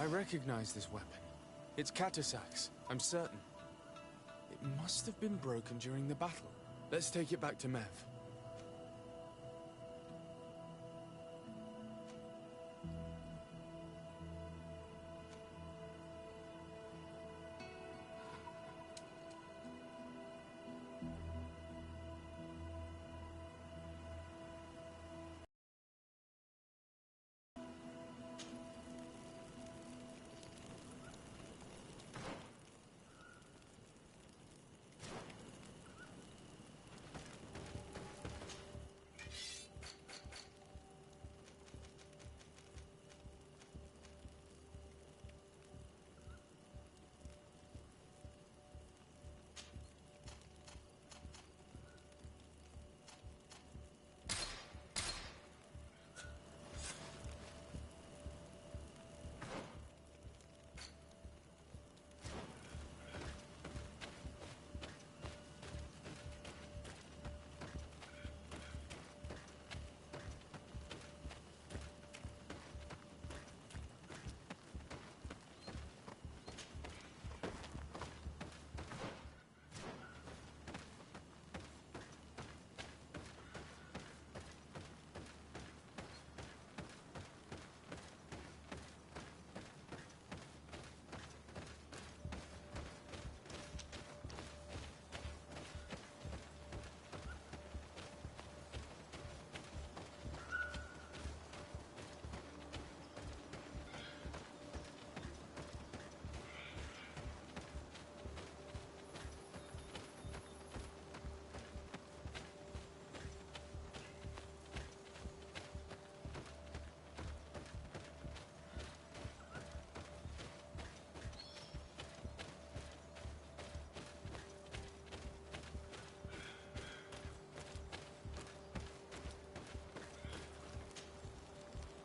I recognize this weapon. It's Katasak's, I'm certain. It must have been broken during the battle. Let's take it back to Mev.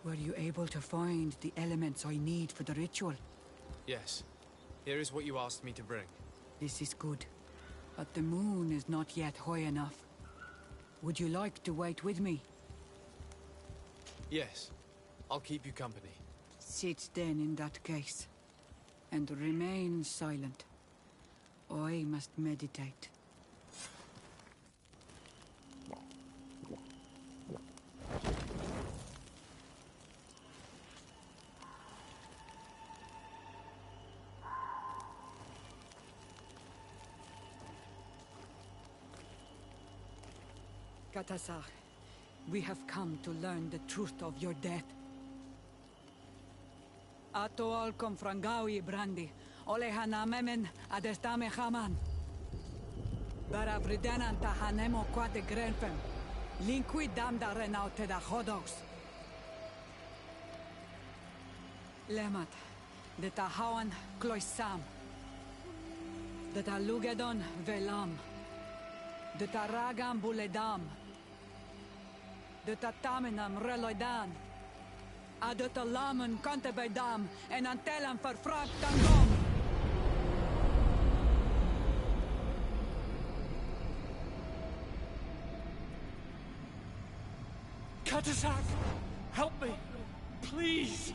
Were you able to find the elements I need for the ritual? Yes. Here is what you asked me to bring. This is good. But the moon is not yet high enough. Would you like to wait with me? Yes. I'll keep you company. Sit then in that case. And remain silent. I must meditate. Katasar, we have come to learn the truth of your death. Ato al confrangawi brandi, olehana memen adestame haman. Baravridenan tahanemo quate grenfem, linqui damda renaute da hodos. Lemat, de tahawan kloisam, de talugedon velam, de taragam buledam, de tatamenam reloidan, de talamen kantebedam en antelam verfragt tangom. Katasak! Help me! Please!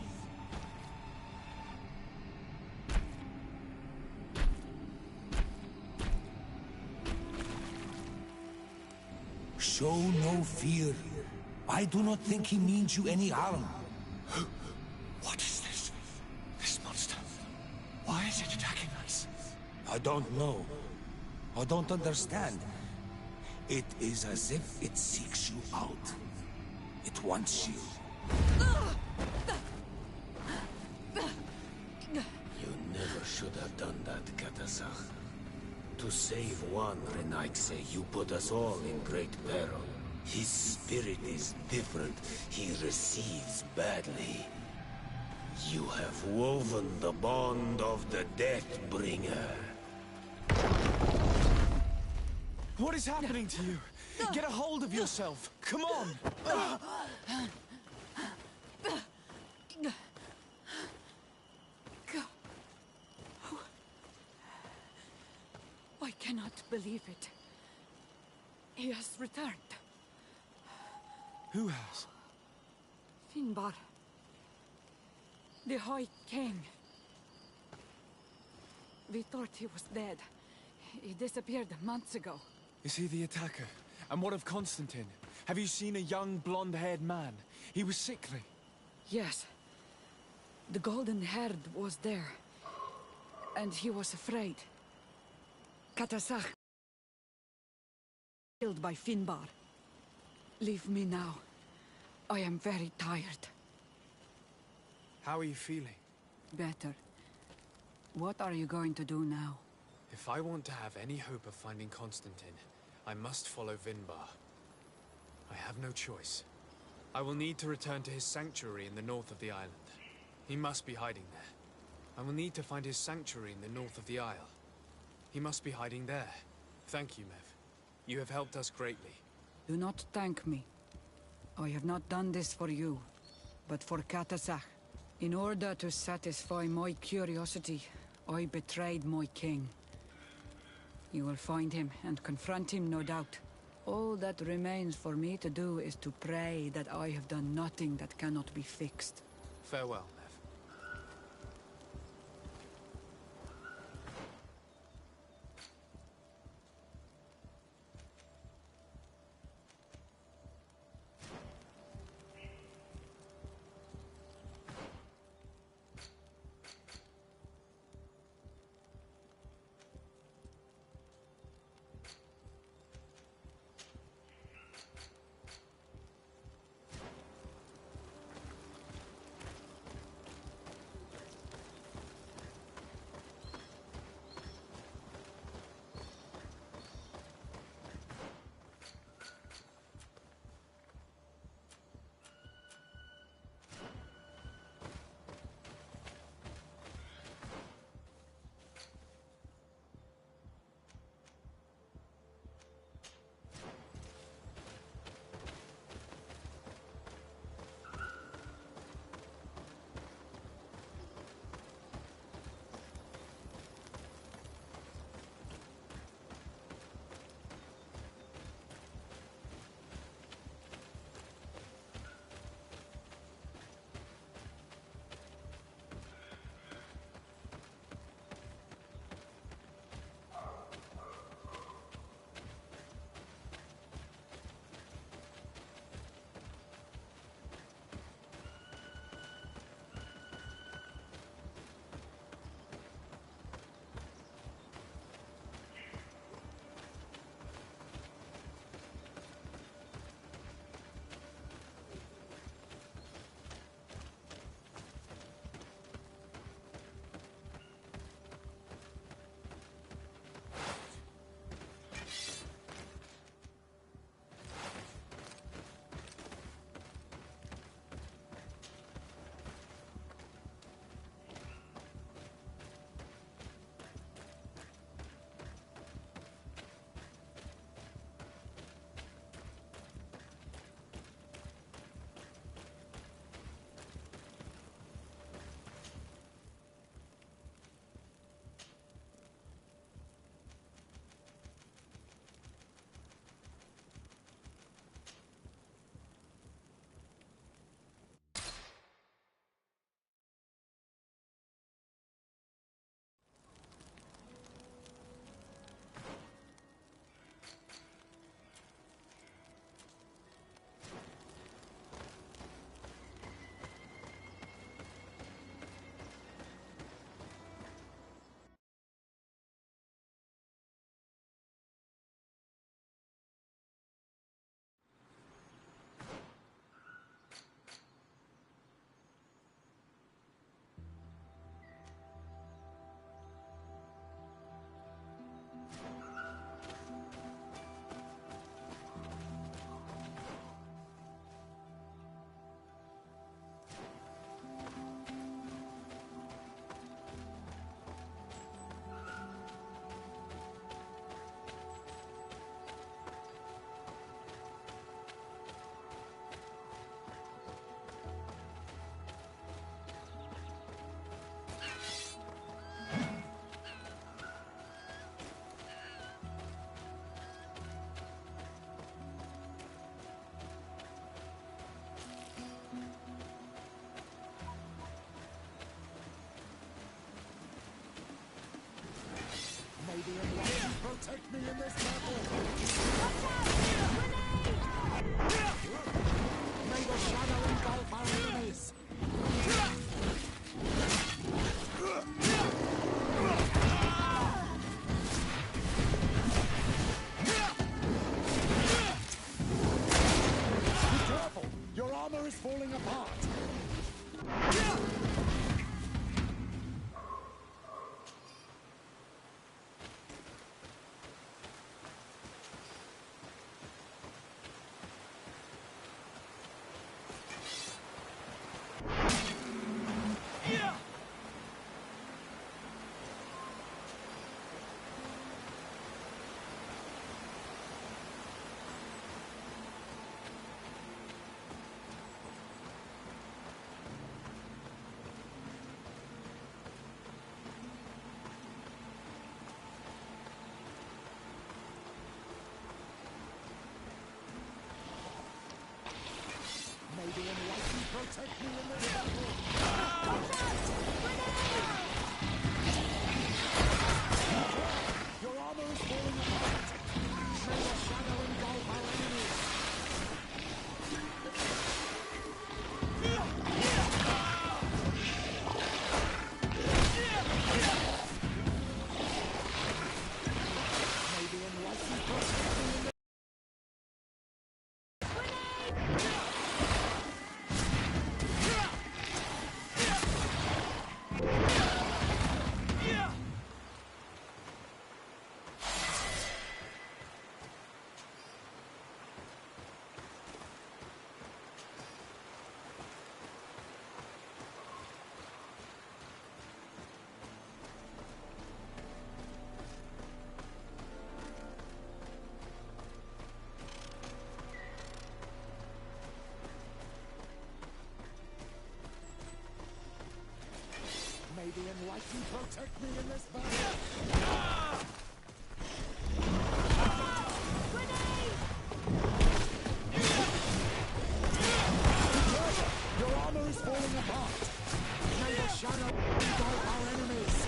Show no fear. I do not think he means you any harm. What is this? This monster. Why is it attacking us? I don't know. I don't understand. It is as if it seeks you out. It wants you. You never should have done that, Katasak. To save one, Renaikse, you put us all in great peril. His spirit is different. He receives badly. You have woven the bond of the Deathbringer. What is happening to you? Get a hold of yourself. Come on! I cannot believe it. He has returned. Who has? Finbar. The High King. We thought he was dead. He disappeared months ago. Is he the attacker? And what of Constantine? Have you seen a young blonde-haired man? He was sickly. Yes. The golden-haired was there. And he was afraid. Katasak. Killed by Finbar. Leave me now. I am very tired. How are you feeling? Better. What are you going to do now? If I want to have any hope of finding Constantine, I must follow Vinbar. I have no choice. I will need to return to his sanctuary in the north of the island. He must be hiding there. I will need to find his sanctuary in the north of the isle. He must be hiding there. Thank you, Mev. You have helped us greatly. Do not thank me. I have not done this for you, but for Katasak. In order to satisfy my curiosity, I betrayed my king. You will find him and confront him, no doubt. All that remains for me to do is to pray that I have done nothing that cannot be fixed. Farewell, Mev. protect me in this battle. Your armor is falling apart. May the shadow engulf our enemies.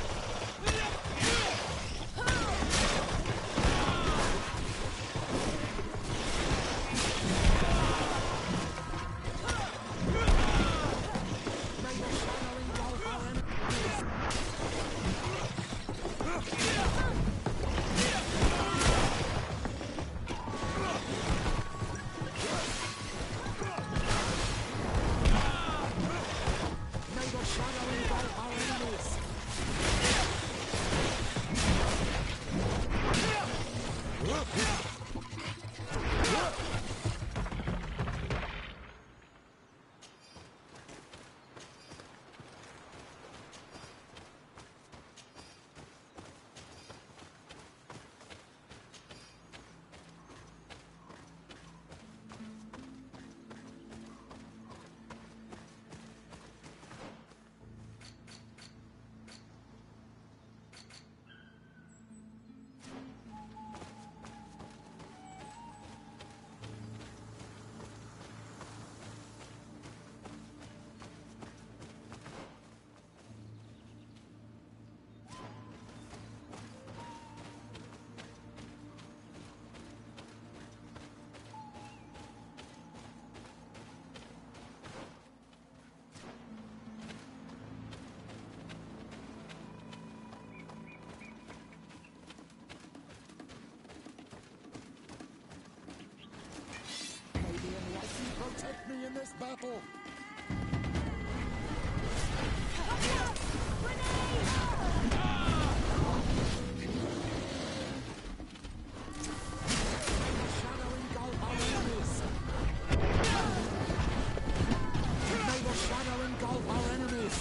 Protect me in this battle! Shadow engulf our enemies! May the shadow engulf our enemies!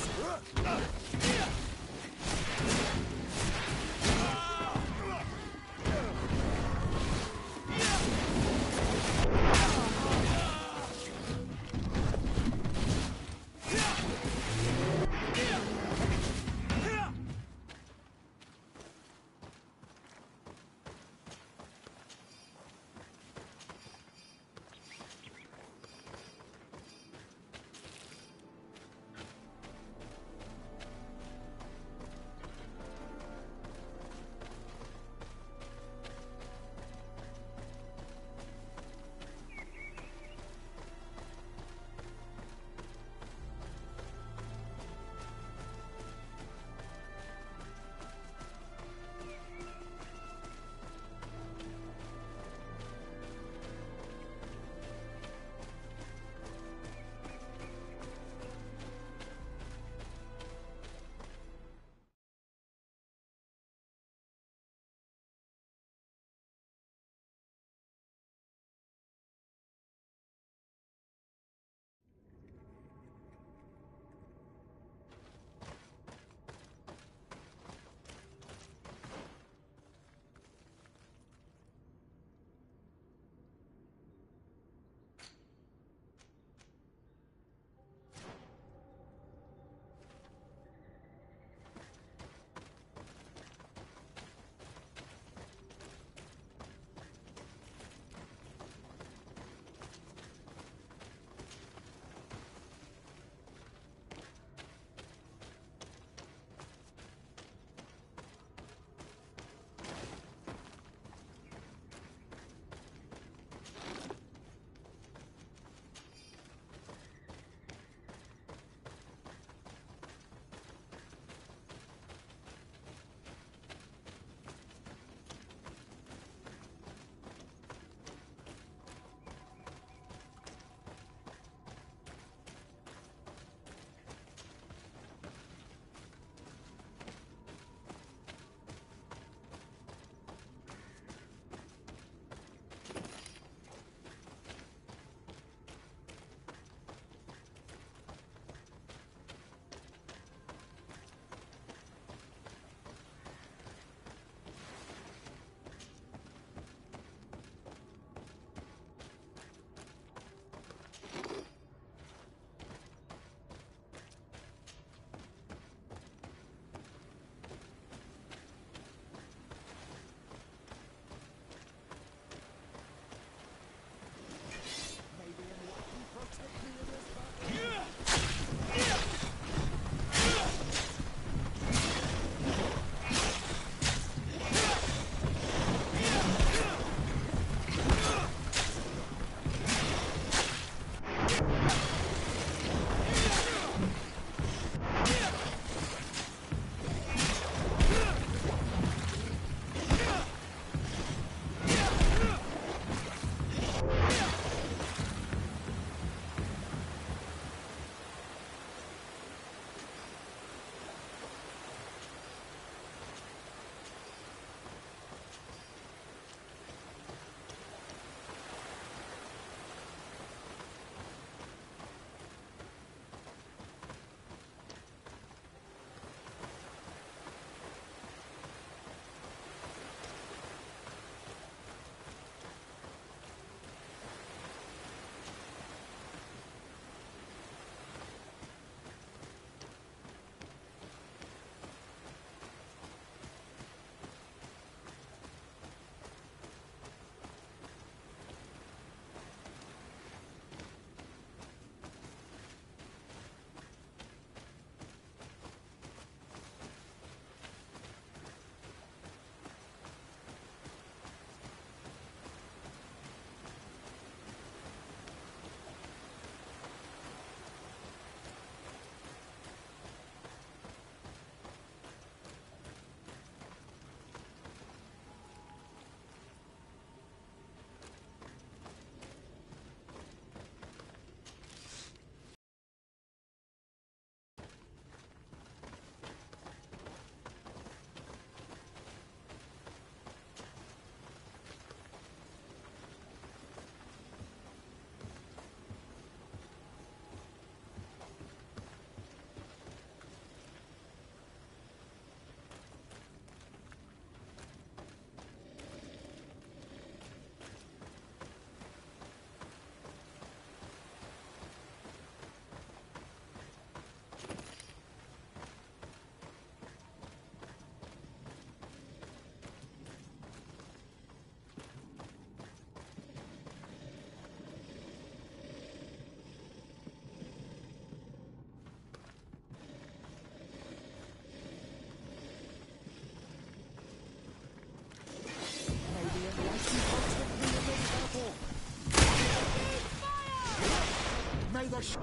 the shadow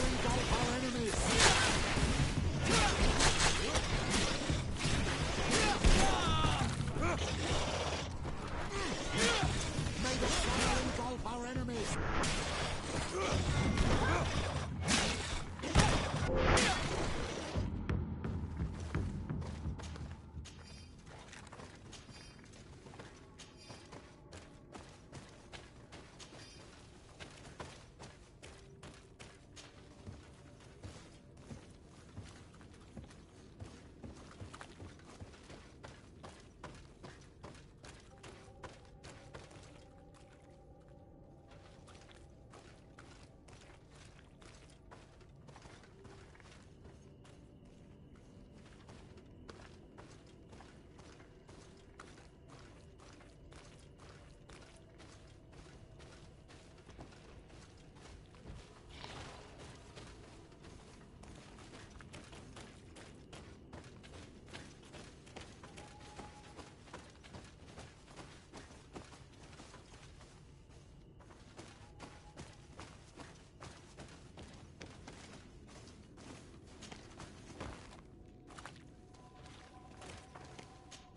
engulf our enemies! May the shadow engulf our enemies!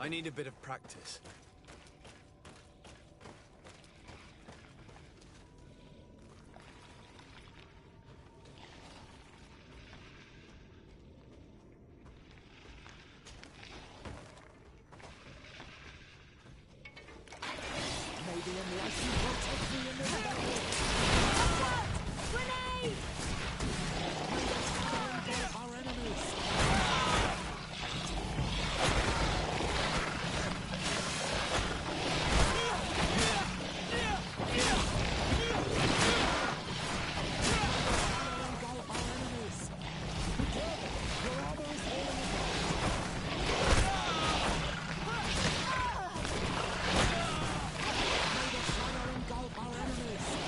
I need a bit of practice. May the enlightened protect me in this battle! Grenade! May the shadow engulf our enemies! May the shadow engulf our enemies!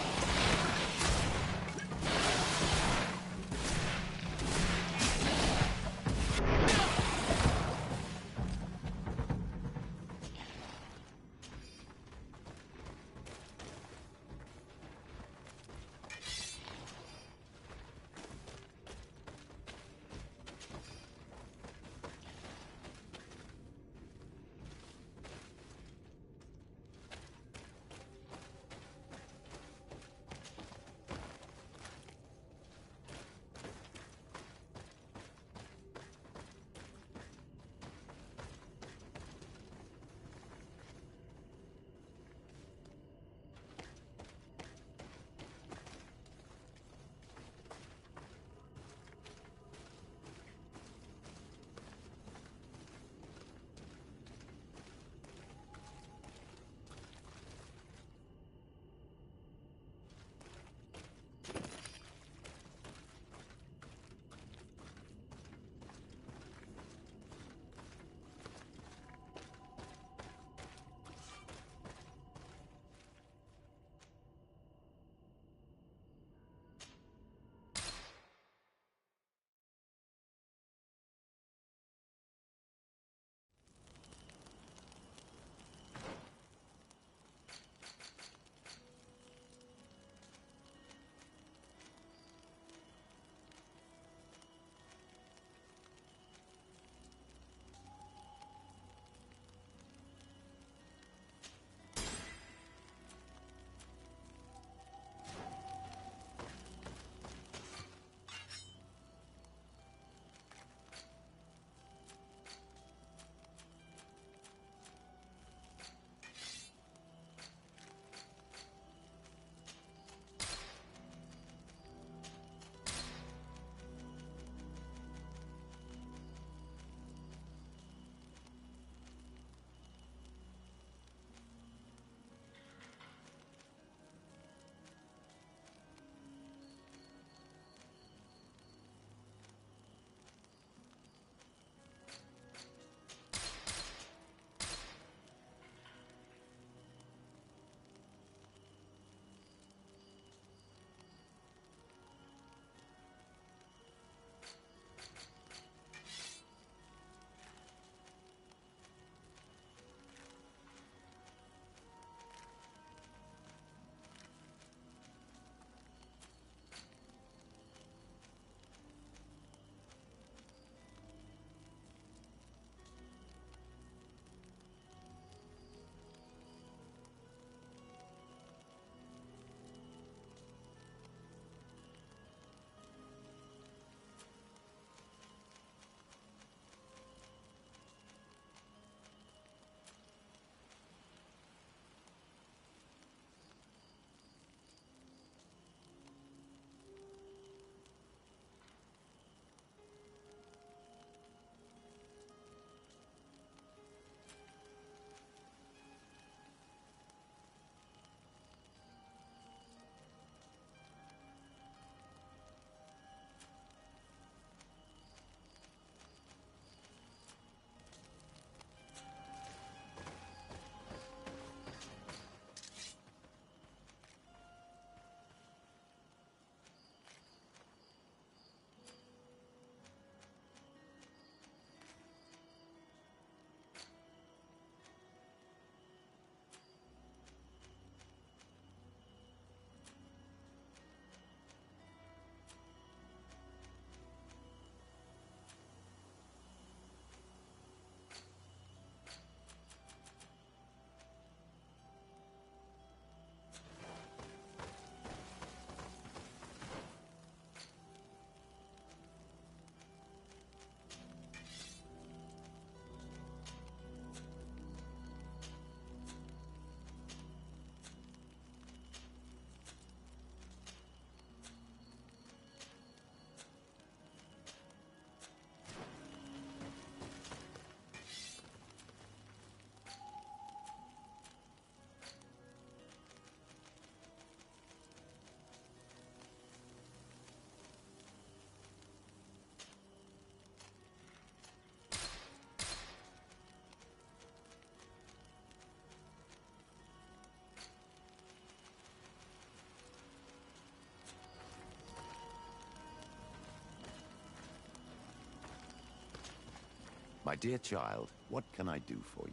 My dear child, what can I do for you?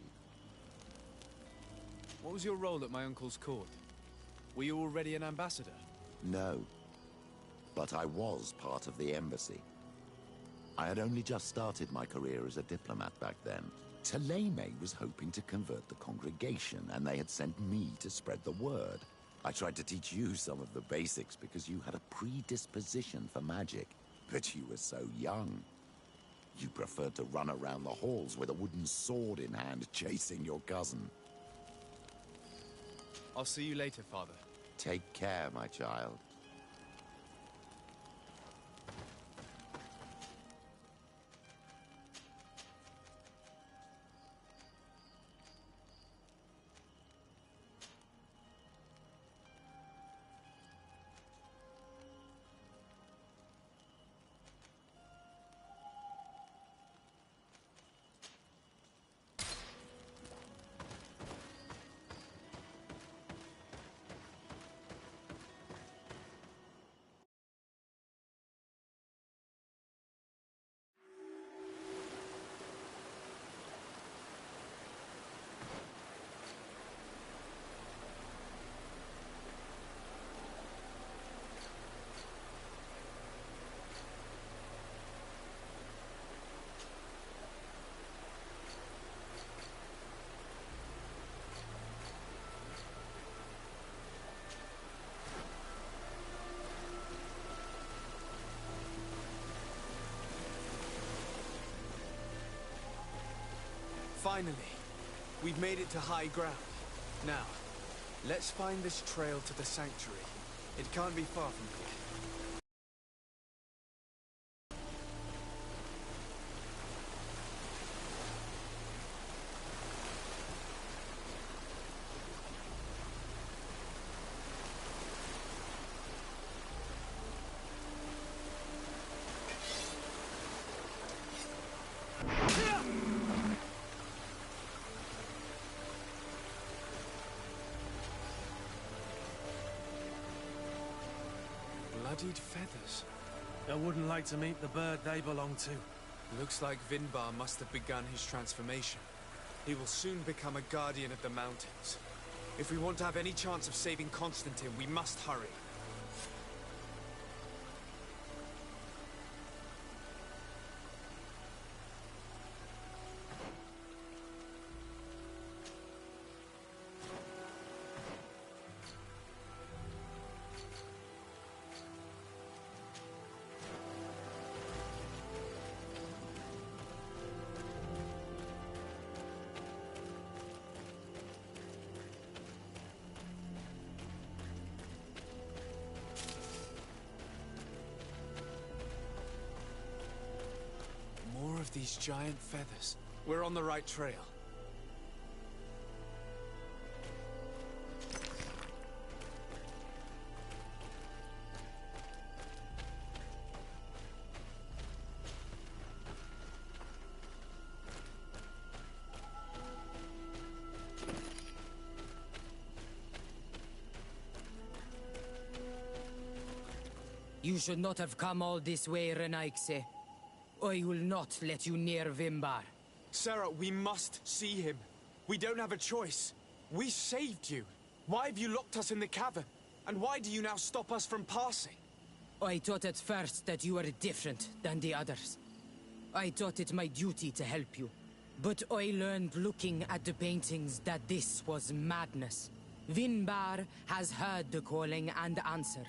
What was your role at my uncle's court? Were you already an ambassador? No. But I was part of the embassy. I had only just started my career as a diplomat back then. Taleme was hoping to convert the congregation, and they had sent me to spread the word. I tried to teach you some of the basics because you had a predisposition for magic, but you were so young. You preferred to run around the halls with a wooden sword in hand, chasing your cousin. I'll see you later, Father. Take care, my child. Finally, we've made it to high ground. Now, let's find this trail to the sanctuary. It can't be far from here. Bloodied feathers. I wouldn't like to meet the bird they belong to. Looks like Vinbar must have begun his transformation. He will soon become a guardian of the mountains. If we want to have any chance of saving Constantine, we must hurry. More of these giant feathers. We're on the right trail. You should not have come all this way, Renaikse. I will not let you near Vinbar. Sarah, we must see him. We don't have a choice. We saved you. Why have you locked us in the cavern? And why do you now stop us from passing? I thought at first that you were different than the others. I thought it my duty to help you. But I learned looking at the paintings that this was madness. Vinbar has heard the calling and answered.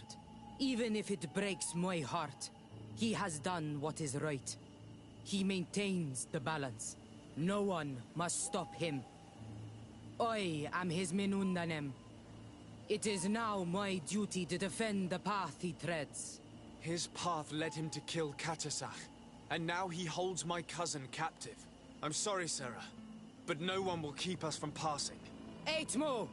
Even if it breaks my heart, he has done what is right. He maintains the balance. No one must stop him. I am his Menundanem. It is now my duty to defend the path he treads. His path led him to kill Katasach, and now he holds my cousin captive. I'm sorry, Sarah, but no one will keep us from passing. Eitmo!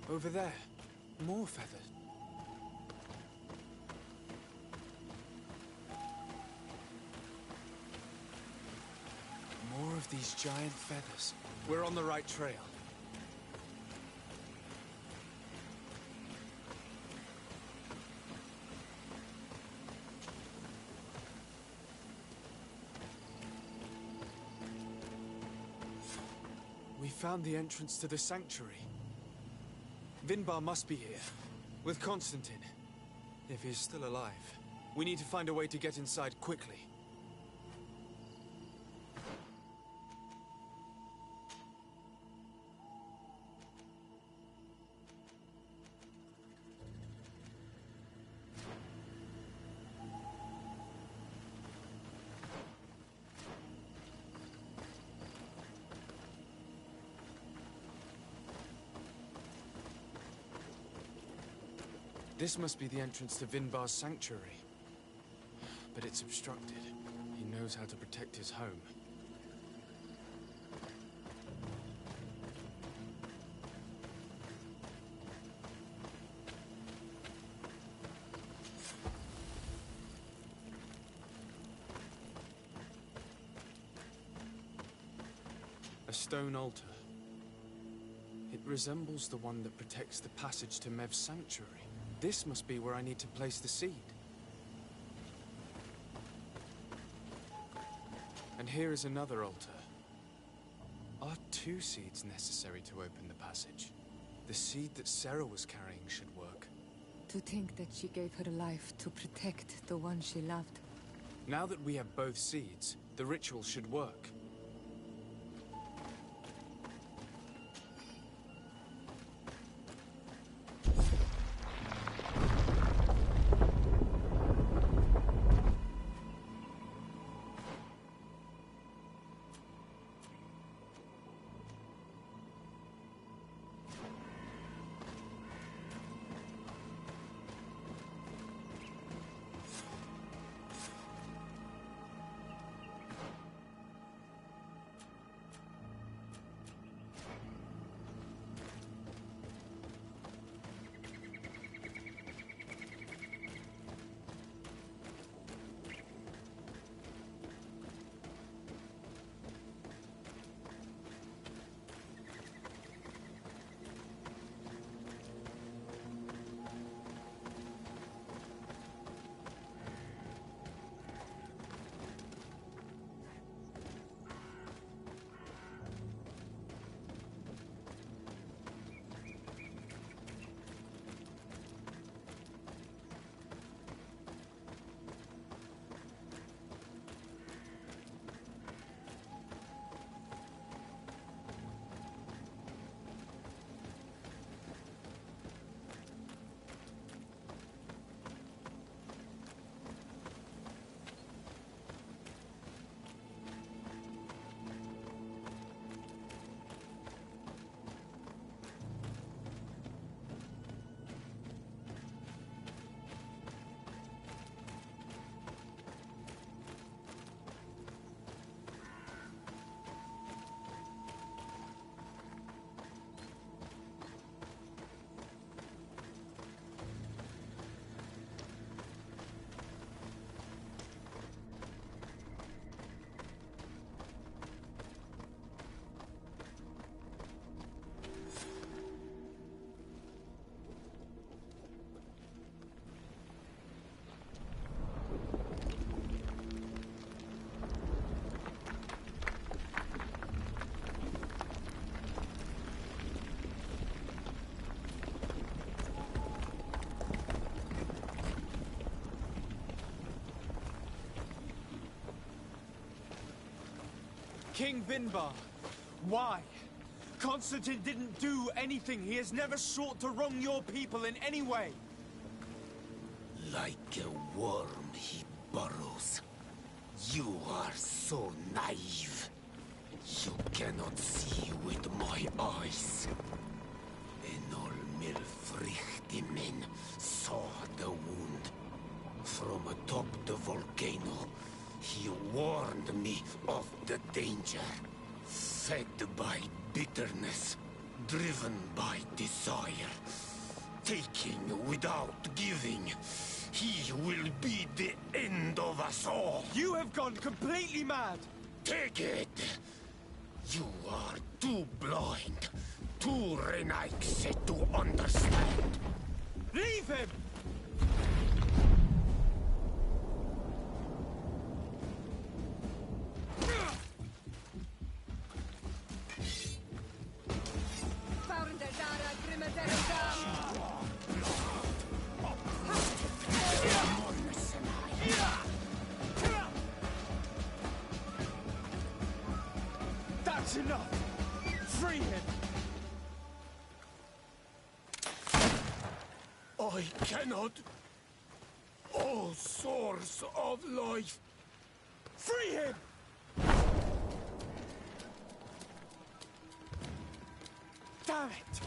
Over there. More feathers. More of these giant feathers. We're on the right trail. We found the entrance to the sanctuary. Vinbar must be here, with Constantine, if he's still alive. We need to find a way to get inside quickly. This must be the entrance to Vinbar's sanctuary. But it's obstructed. He knows how to protect his home. A stone altar. It resembles the one that protects the passage to Mev's sanctuary. This must be where I need to place the seed. And here is another altar. Are 2 seeds necessary to open the passage? The seed that Sarah was carrying should work. To think that she gave her life to protect the one she loved. Now that we have both seeds, the ritual should work. King Vinbar. Why? Constantine didn't do anything. He has never sought to wrong your people in any way. Like a worm he burrows. You are so naive. You cannot see with my eyes. Enol Milfrichtimin saw the wound. From atop the volcano, he warned me of the danger. Fed by bitterness, driven by desire, taking without giving. He will be the end of us all. You have gone completely mad! Take it! You are too blind, too renaixed to understand. Leave him! That's enough! Free him! I cannot. O source of life. Free him! Damn it!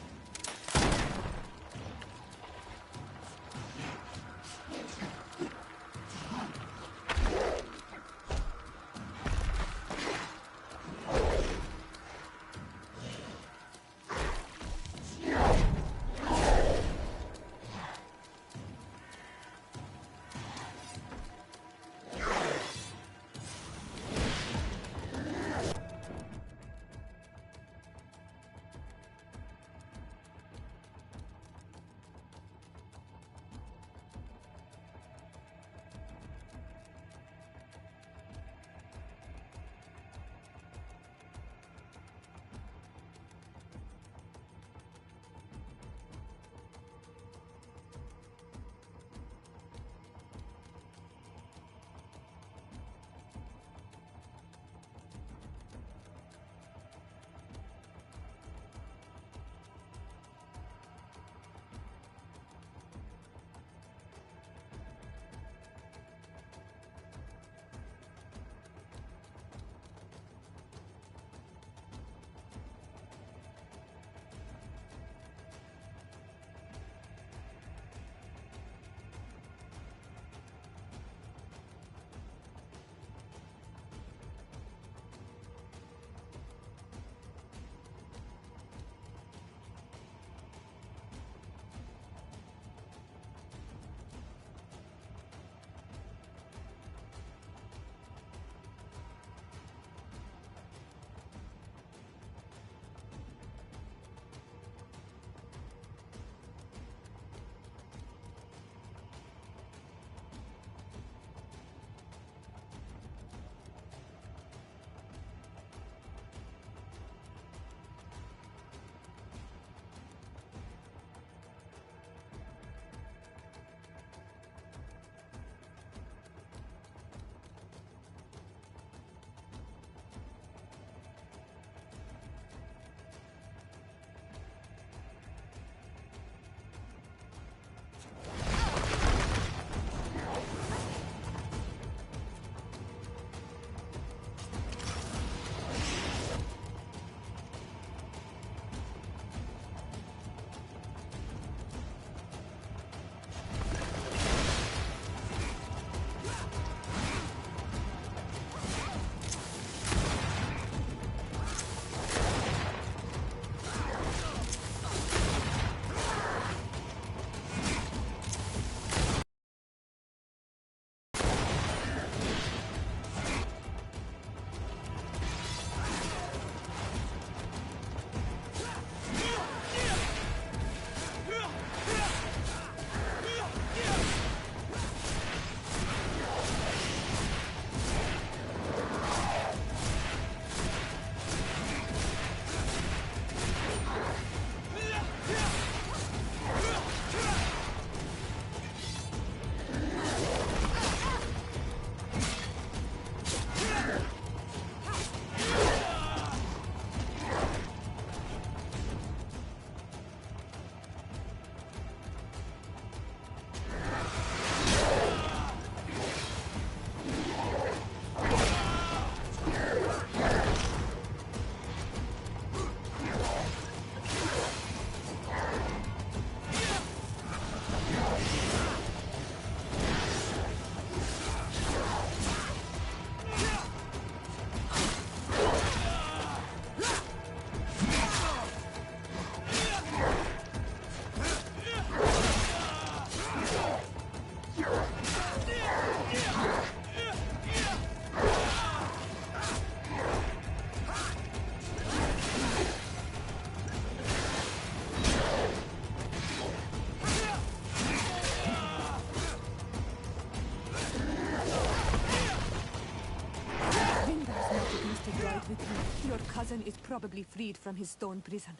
it with you. Your cousin is probably freed from his stone prison.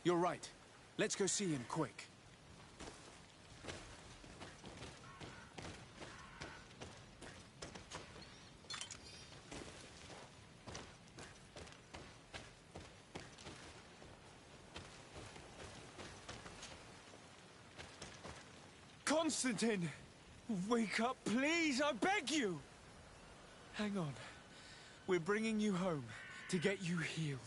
You're right. Let's go see him quick. Constantine! Wake up, please, I beg you! Hang on. We're bringing you home to get you healed.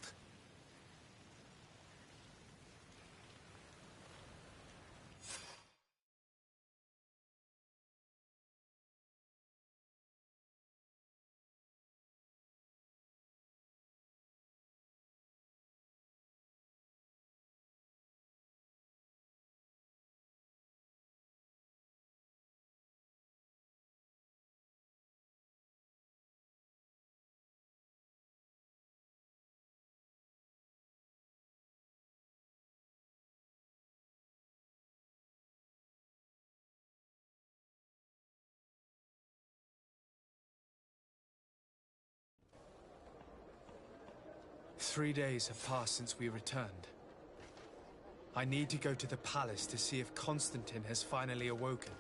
Three days have passed since we returned. I need to go to the palace to see if Constantine has finally awoken.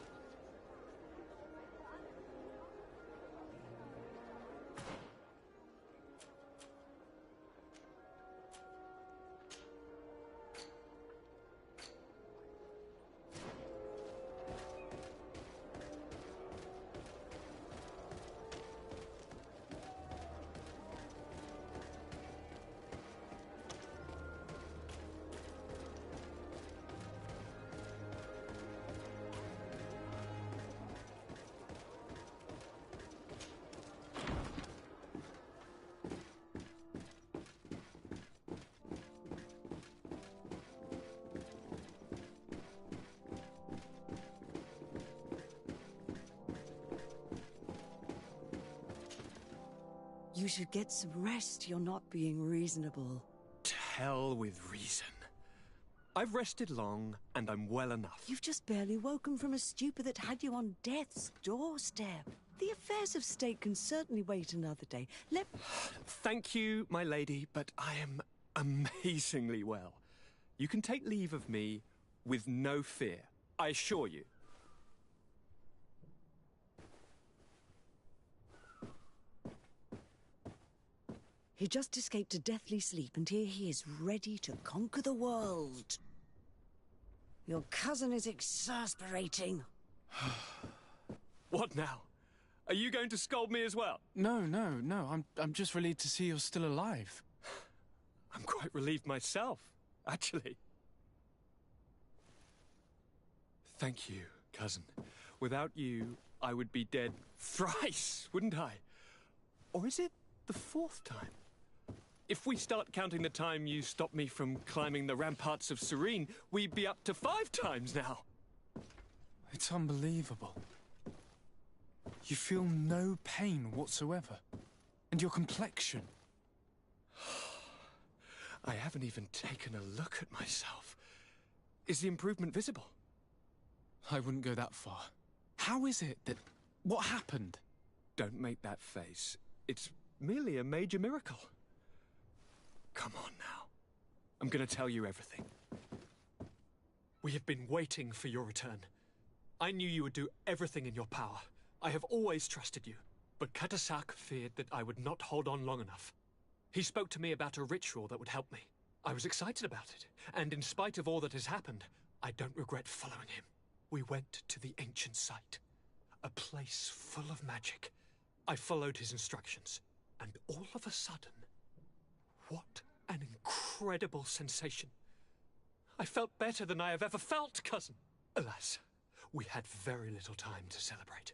You should get some rest. You're not being reasonable. To hell with reason. I've rested long, and I'm well enough. You've just barely woken from a stupor that had you on death's doorstep. The affairs of state can certainly wait another day. Thank you, my lady, but I am amazingly well. You can take leave of me with no fear, I assure you. He just escaped a deathly sleep, and here he is, ready to conquer the world. Your cousin is exasperating. What now? Are you going to scold me as well? No. I'm just relieved to see you're still alive. I'm quite relieved myself, actually. Thank you, cousin. Without you, I would be dead thrice, wouldn't I? Or is it the fourth time? If we start counting the time you stopped me from climbing the ramparts of Serene, we'd be up to 5 times now. It's unbelievable. You feel no pain whatsoever. And your complexion. I haven't even taken a look at myself. Is the improvement visible? I wouldn't go that far. How is it that... What happened? Don't make that face. It's merely a major miracle. Come on now. I'm gonna tell you everything. We have been waiting for your return. I knew you would do everything in your power. I have always trusted you. But Katasak feared that I would not hold on long enough. He spoke to me about a ritual that would help me. I was excited about it, and in spite of all that has happened, I don't regret following him. We went to the ancient site, a place full of magic. I followed his instructions, and all of a sudden, what an incredible sensation. I felt better than I have ever felt, cousin. Alas, we had very little time to celebrate.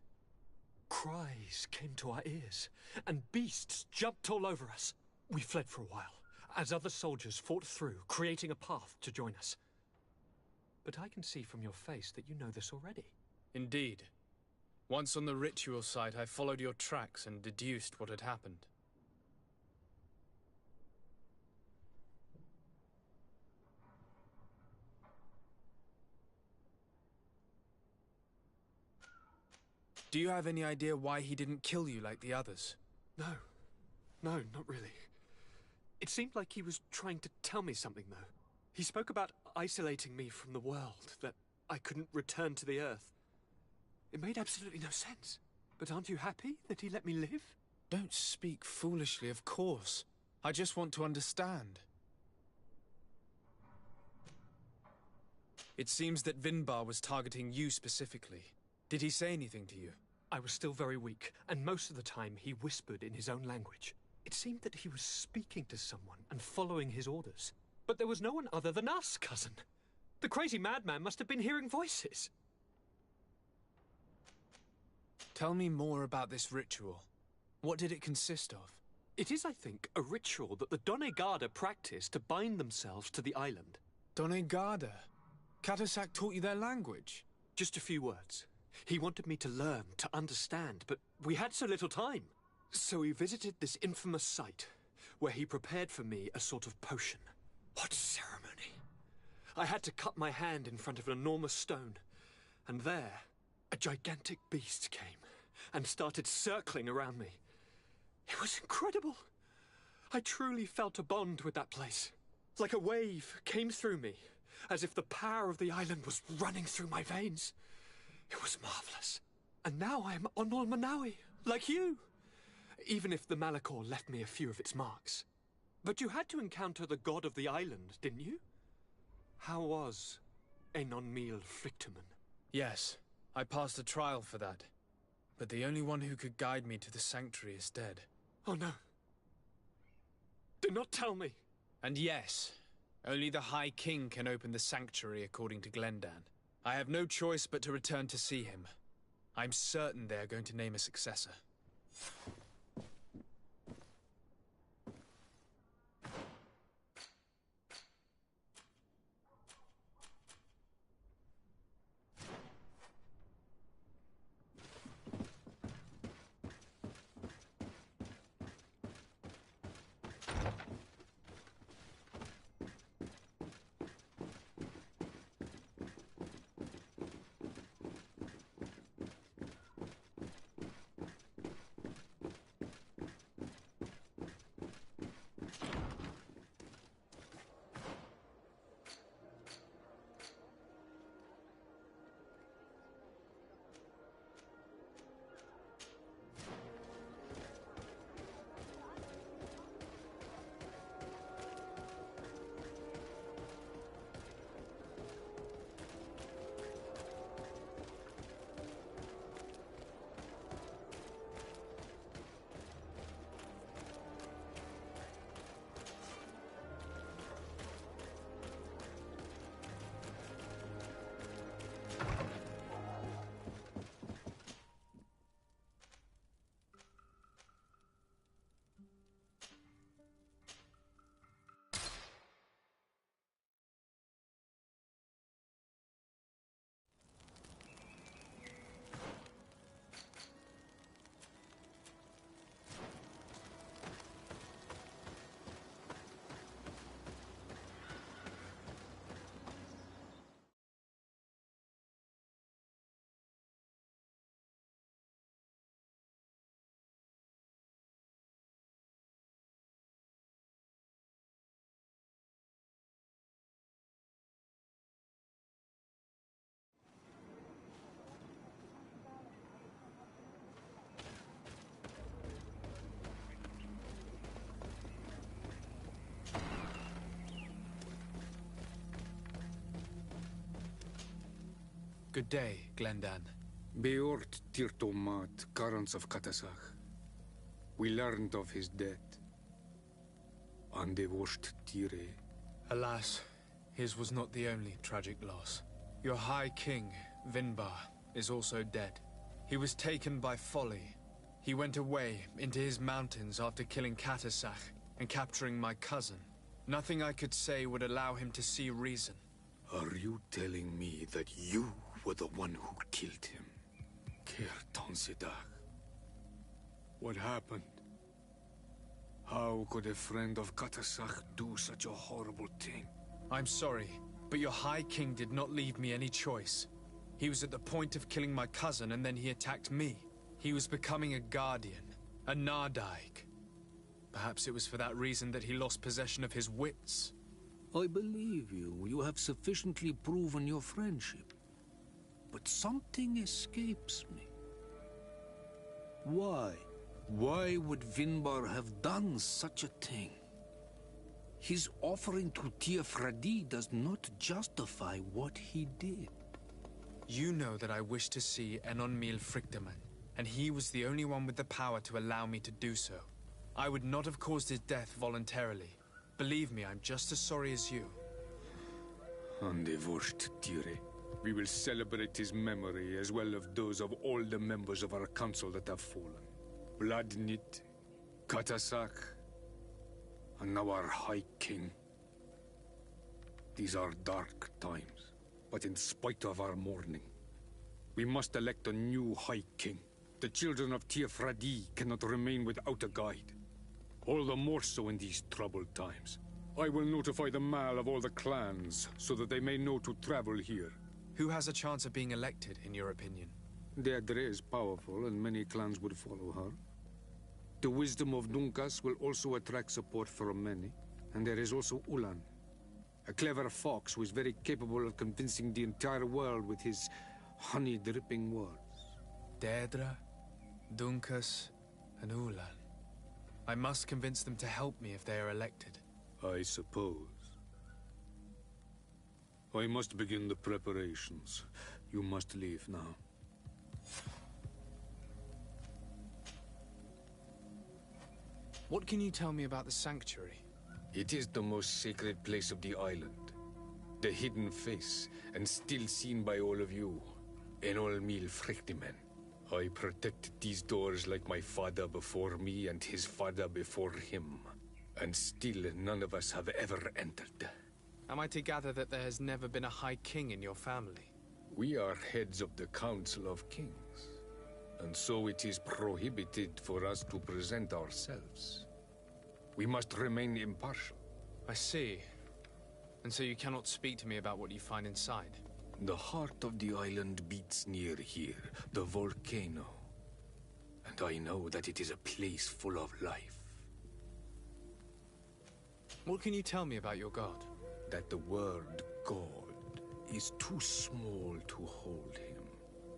Cries came to our ears, and beasts jumped all over us. We fled for a while, as other soldiers fought through, creating a path to join us. But I can see from your face that you know this already. Indeed. Once on the ritual site, I followed your tracks and deduced what had happened. Do you have any idea why he didn't kill you like the others? No, not really. It seemed like he was trying to tell me something, though. He spoke about isolating me from the world, that I couldn't return to the Earth. It made absolutely no sense. But aren't you happy that he let me live? Don't speak foolishly, of course. I just want to understand. It seems that Vinbar was targeting you specifically. Did he say anything to you? I was still very weak, and most of the time he whispered in his own language. It seemed that he was speaking to someone and following his orders. But there was no one other than us, cousin. The crazy madman must have been hearing voices. Tell me more about this ritual. What did it consist of? It is, I think, a ritual that the Doneigada practice to bind themselves to the island. Doneigada? Katasak taught you their language? Just a few words. He wanted me to learn, to understand, but we had so little time. So we visited this infamous site, where he prepared for me a sort of potion. What ceremony! I had to cut my hand in front of an enormous stone, and there, a gigantic beast came and started circling around me. It was incredible. I truly felt a bond with that place. Like a wave came through me, as if the power of the island was running through my veins. It was marvelous. And now I am Onol Manawi, like you. Even if the Malachor left me a few of its marks. But you had to encounter the god of the island, didn't you? How was Enon Mil Frictumen? Yes, I passed a trial for that. But the only one who could guide me to the sanctuary is dead. Oh no. Do not tell me. And yes, only the High King can open the sanctuary according to Glendan. I have no choice but to return to see him. I'm certain they are going to name a successor. Good day, Glendan. Beort Tirtomat, Karans of Katasach. We learned of his death. Andevosht Tire. Alas, his was not the only tragic loss. Your High King, Vinbar, is also dead. He was taken by folly. He went away into his mountains after killing Katasach and capturing my cousin. Nothing I could say would allow him to see reason. Are you telling me that you were the one who killed him? Kertonsidach. What happened? How could a friend of Katasach do such a horrible thing? I'm sorry, but your High King did not leave me any choice. He was at the point of killing my cousin and then he attacked me. He was becoming a guardian, a Nardaig. Perhaps it was for that reason that he lost possession of his wits. I believe you. You have sufficiently proven your friendship. But something escapes me. Why? Why would Vinbar have done such a thing? His offering to Teofradi does not justify what he did. You know that I wish to see Enon Mil Frictaman, and he was the only one with the power to allow me to do so. I would not have caused his death voluntarily. Believe me, I'm just as sorry as you. Undivorced Tire. We will celebrate his memory as well as those of all the members of our council that have fallen. Vladnit, Katasak, and now our High King. These are dark times, but in spite of our mourning, we must elect a new High King. The children of Teofradi cannot remain without a guide. All the more so in these troubled times. I will notify the Mal of all the clans, so that they may know to travel here. Who has a chance of being elected, in your opinion? Deirdre is powerful, and many clans would follow her. The wisdom of Dunkas will also attract support from many. And there is also Ulan, a clever fox who is very capable of convincing the entire world with his honey-dripping words. Deirdre, Dunkas, and Ulan. I must convince them to help me if they are elected. I suppose. I must begin the preparations. You must leave now. What can you tell me about the sanctuary? It is the most sacred place of the island. The hidden face, and still seen by all of you. Enol Mil Frictimen. I protected these doors like my father before me and his father before him. And still none of us have ever entered. Am I to gather that there has never been a High King in your family? We are heads of the Council of Kings. And so it is prohibited for us to present ourselves. We must remain impartial. I see. And so you cannot speak to me about what you find inside? The heart of the island beats near here, the volcano. And I know that it is a place full of life. What can you tell me about your god? That the word God is too small to hold him.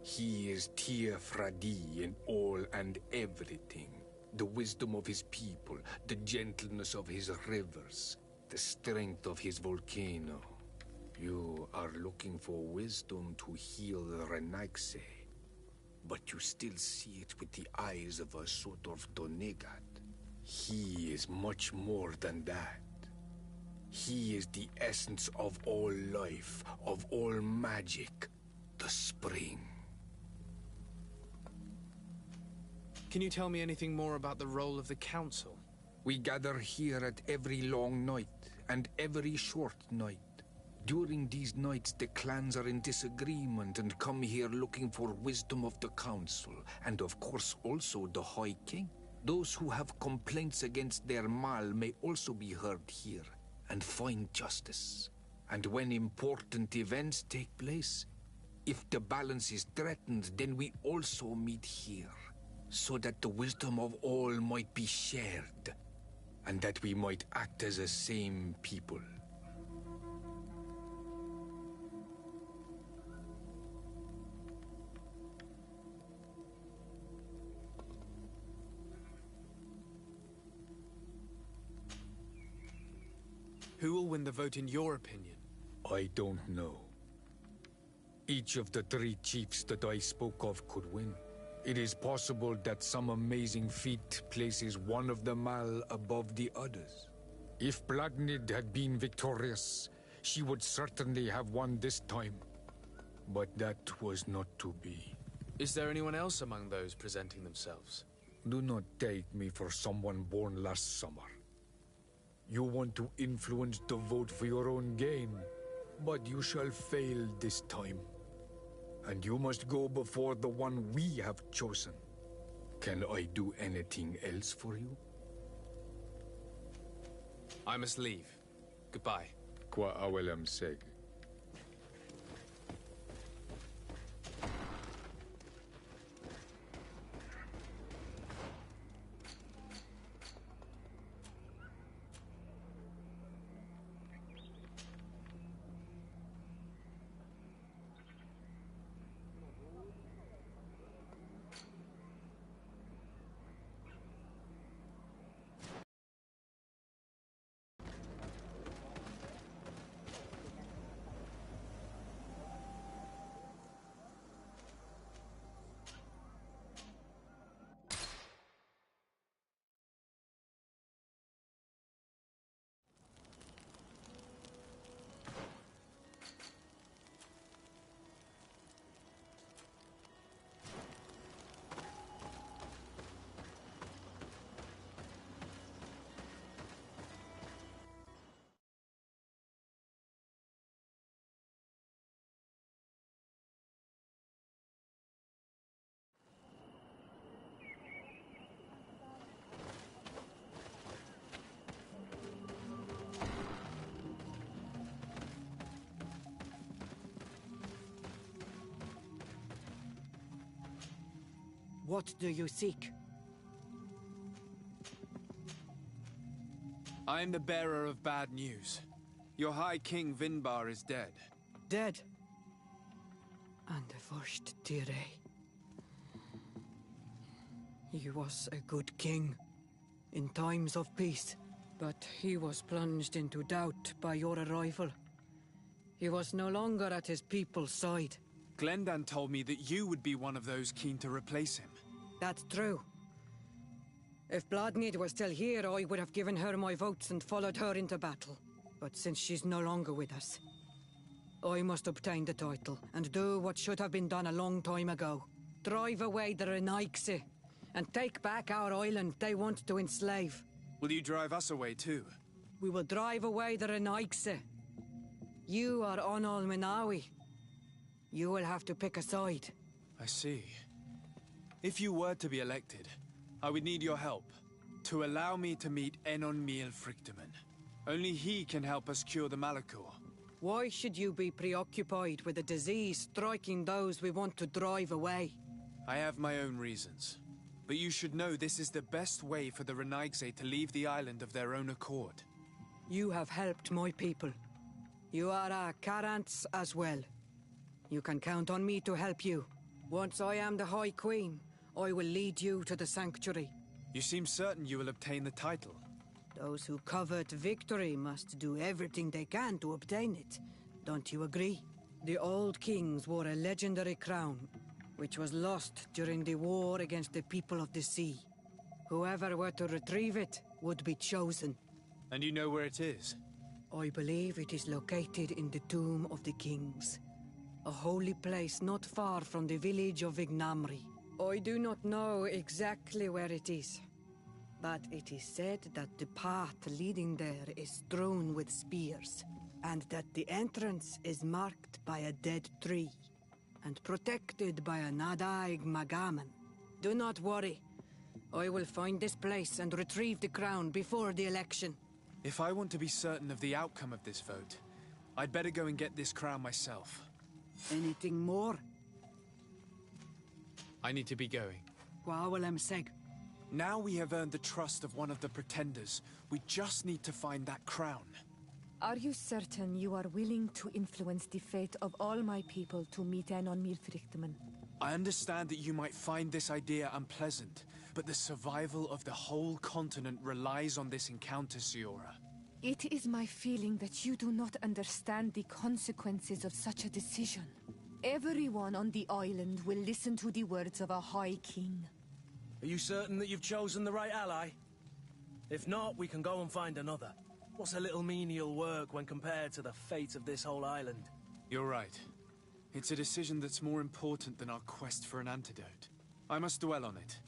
He is Teofradi in all and everything. The wisdom of his people, the gentleness of his rivers, the strength of his volcano. You are looking for wisdom to heal the Renaigse, but you still see it with the eyes of a sort of Donegat. He is much more than that. He is the essence of all life, of all magic, the spring. Can you tell me anything more about the role of the council? We gather here at every long night and every short night. During these nights, the clans are in disagreement and come here looking for wisdom of the council, and of course also the High King. Those who have complaints against their Mal may also be heard here and find justice. And when important events take place, if the balance is threatened, then we also meet here, so that the wisdom of all might be shared, and that we might act as a same people. Who will win the vote in your opinion? I don't know. Each of the three chiefs that I spoke of could win. It is possible that some amazing feat places one of the Mal above the others. If Blagnid had been victorious, she would certainly have won this time. But that was not to be. Is there anyone else among those presenting themselves? Do not take me for someone born last summer. You want to influence the vote for your own gain, but you shall fail this time. And you must go before the one we have chosen. Can I do anything else for you? I must leave. Goodbye. Qua awelem seg. What do you seek? I am the bearer of bad news. Your High King Vinbar is dead. Dead? And the first Tire. He was a good king in times of peace, but he was plunged into doubt by your arrival. He was no longer at his people's side. Glendan told me that you would be one of those keen to replace him. That's true. If Bloodmead was still here, I would have given her my votes and followed her into battle. But since she's no longer with us, I must obtain the title and do what should have been done a long time ago. Drive away the Renaigse and take back our island they want to enslave. Will you drive us away too? We will drive away the Renaigse. You are Onal Menawi. You will have to pick a side. I see. If you were to be elected, I would need your help to allow me to meet Enon Miel Frichteman. Only he can help us cure the Malachor. Why should you be preoccupied with a disease striking those we want to drive away? I have my own reasons. But you should know this is the best way for the Renaigse to leave the island of their own accord. You have helped my people. You are a Karants as well. You can count on me to help you. Once I am the High Queen, I will lead you to the Sanctuary. You seem certain you will obtain the title. Those who covet victory must do everything they can to obtain it. Don't you agree? The old kings wore a legendary crown, which was lost during the war against the people of the sea. Whoever were to retrieve it would be chosen. And you know where it is? I believe it is located in the Tomb of the Kings. A holy place not far from the village of Vignamri. I do not know exactly where it is, but it is said that the path leading there is strewn with spears, and that the entrance is marked by a dead tree, and protected by a Nadaig Magaman. Do not worry. I will find this place and retrieve the crown before the election. If I want to be certain of the outcome of this vote, I'd better go and get this crown myself. Anything more? I need to be going. Now we have earned the trust of one of the pretenders. We just need to find that crown. Are you certain you are willing to influence the fate of all my people to meet Enon Milfrichteman? I understand that you might find this idea unpleasant, but the survival of the whole continent relies on this encounter, Siora. It is my feeling that you do not understand the consequences of such a decision. Everyone on the island will listen to the words of a High King. Are you certain that you've chosen the right ally? If not, we can go and find another. What's a little menial work when compared to the fate of this whole island? You're right. It's a decision that's more important than our quest for an antidote. I must dwell on it.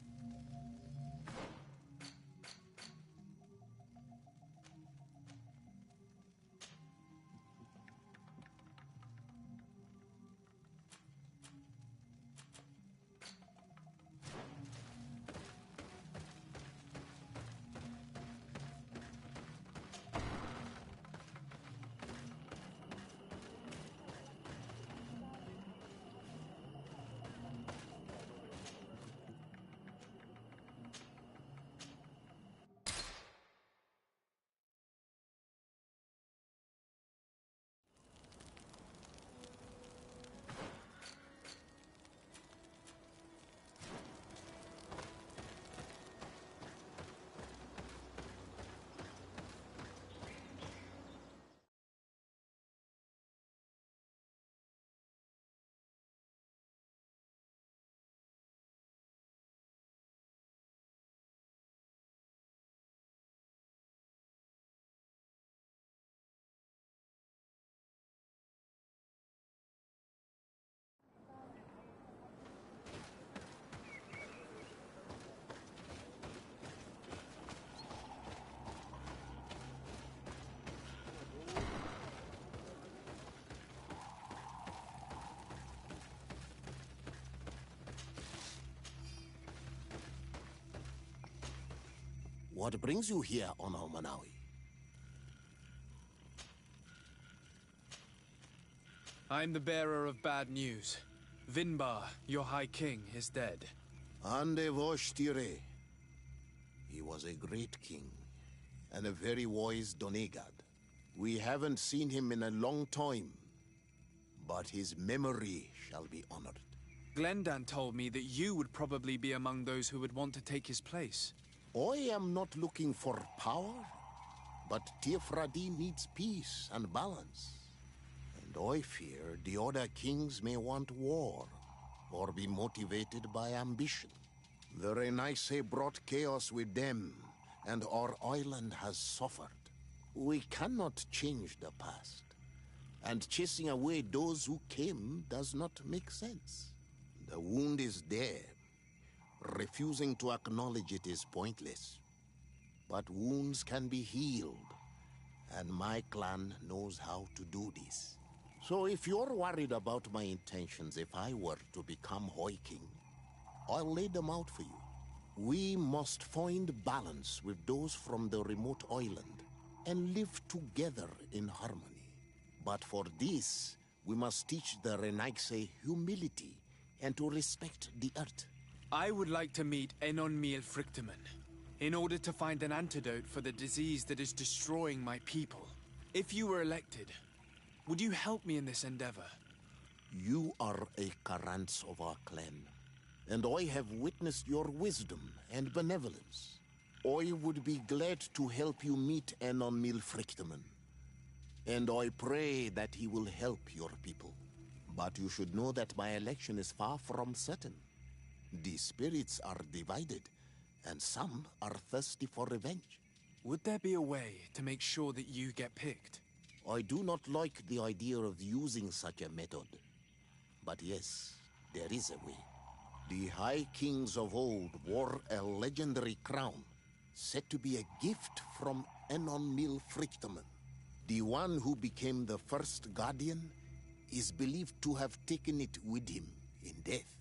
What brings you here, Onal Menawi? I'm the bearer of bad news. Vinbar, your High King, is dead. Ande vostri. He was a great king, and a very wise donegad. We haven't seen him in a long time, but his memory shall be honored. Glendan told me that you would probably be among those who would want to take his place. I am not looking for power, but Teofradi needs peace and balance. And I fear the other kings may want war, or be motivated by ambition. The Renaisse brought chaos with them, and our island has suffered. We cannot change the past, and chasing away those who came does not make sense. The wound is there. Refusing to acknowledge it is pointless. But wounds can be healed, and my clan knows how to do this. So if you're worried about my intentions if I were to become High King, I'll lay them out for you. We must find balance with those from the remote island and live together in harmony. But for this, we must teach the Renaisse humility and to respect the earth. I would like to meet Enonmiel Frichtemann in order to find an antidote for the disease that is destroying my people. If you were elected, would you help me in this endeavor? You are a Karants of our clan, and I have witnessed your wisdom and benevolence. I would be glad to help you meet Enonmiel Frichtemann, and I pray that he will help your people. But you should know that my election is far from certain. The spirits are divided, and some are thirsty for revenge. Would there be a way to make sure that you get picked? I do not like the idea of using such a method. But yes, there is a way. The High Kings of old wore a legendary crown, said to be a gift from Enonmiel Frichtemann. The one who became the first guardian is believed to have taken it with him in death.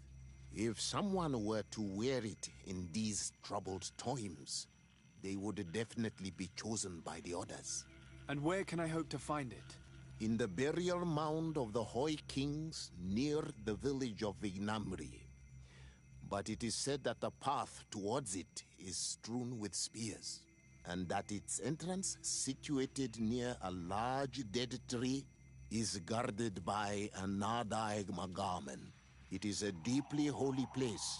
If someone were to wear it in these troubled times, they would definitely be chosen by the others. And where can I hope to find it? In the burial mound of the High Kings near the village of Vignamri. But it is said that the path towards it is strewn with spears, and that its entrance, situated near a large dead tree, is guarded by a Nadaig Magamen. It is a deeply holy place,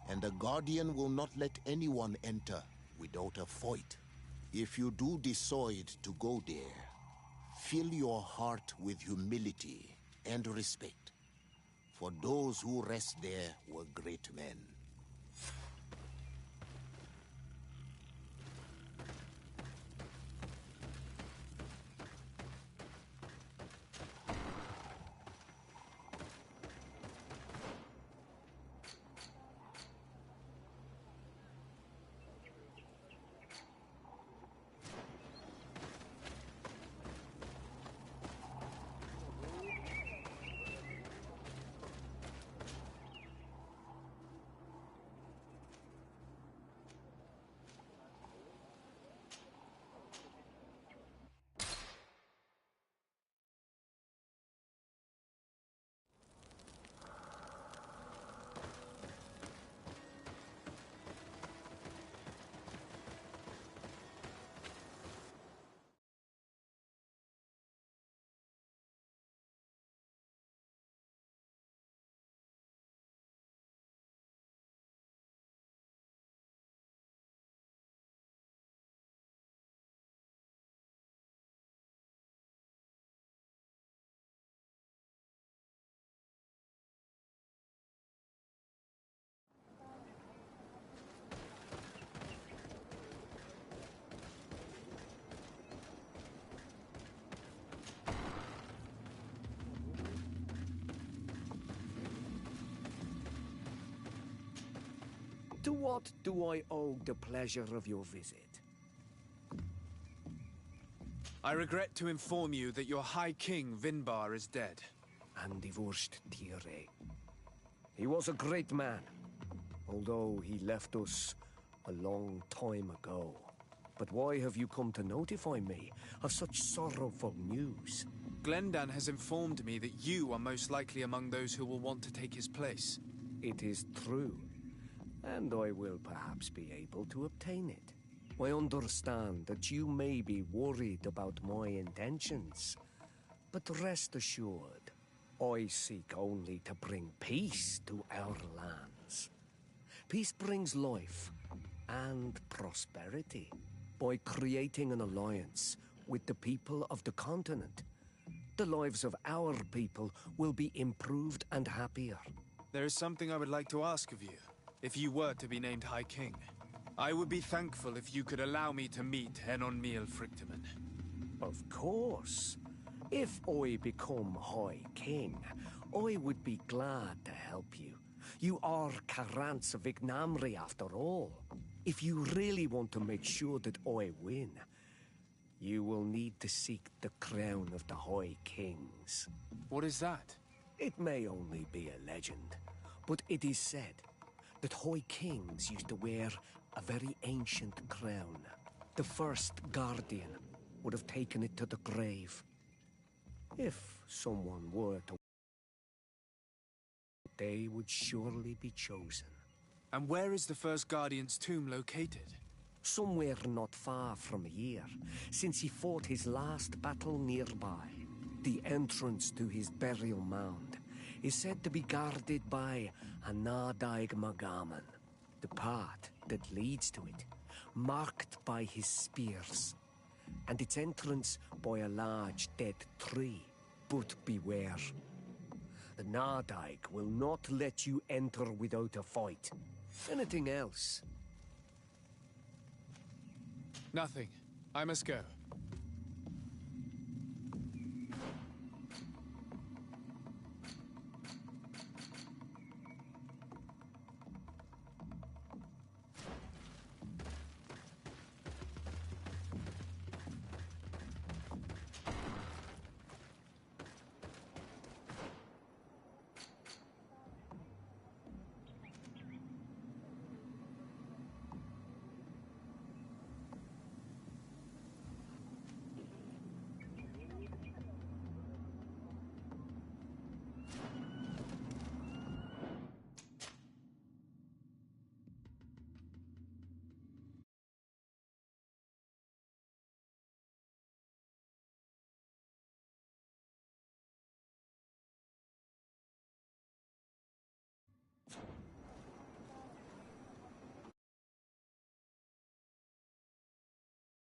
and the Guardian will not let anyone enter without a fight. If you do decide to go there, fill your heart with humility and respect, for those who rest there were great men. To what do I owe the pleasure of your visit? I regret to inform you that your High King, Vinbar, is dead. And divorced Tire. He was a great man, although he left us a long time ago. But why have you come to notify me of such sorrowful news? Glendan has informed me that you are most likely among those who will want to take his place. It is true. and I will perhaps be able to obtain it. I understand that you may be worried about my intentions, but rest assured, I seek only to bring peace to our lands. Peace brings life and prosperity by creating an alliance with the people of the continent. The lives of our people will be improved and happier. There is something I would like to ask of you. If you were to be named High King, I would be thankful if you could allow me to meet Enon Miel Frichteman. Of course. If I become High King, I would be glad to help you. You are Carant's Vignamri after all. If you really want to make sure that I win, you will need to seek the crown of the High Kings. What is that? It may only be a legend, but it is said that High Kings used to wear a very ancient crown. The first Guardian would have taken it to the grave. If someone were to, they would surely be chosen. And where is the first Guardian's tomb located? Somewhere not far from here, since he fought his last battle nearby. The entrance to his burial mound is said to be guarded by a Nadaig Magaman, the path that leads to it, marked by his spears, and its entrance by a large dead tree. But beware. The Nadaig will not let you enter without a fight. Anything else? Nothing. I must go.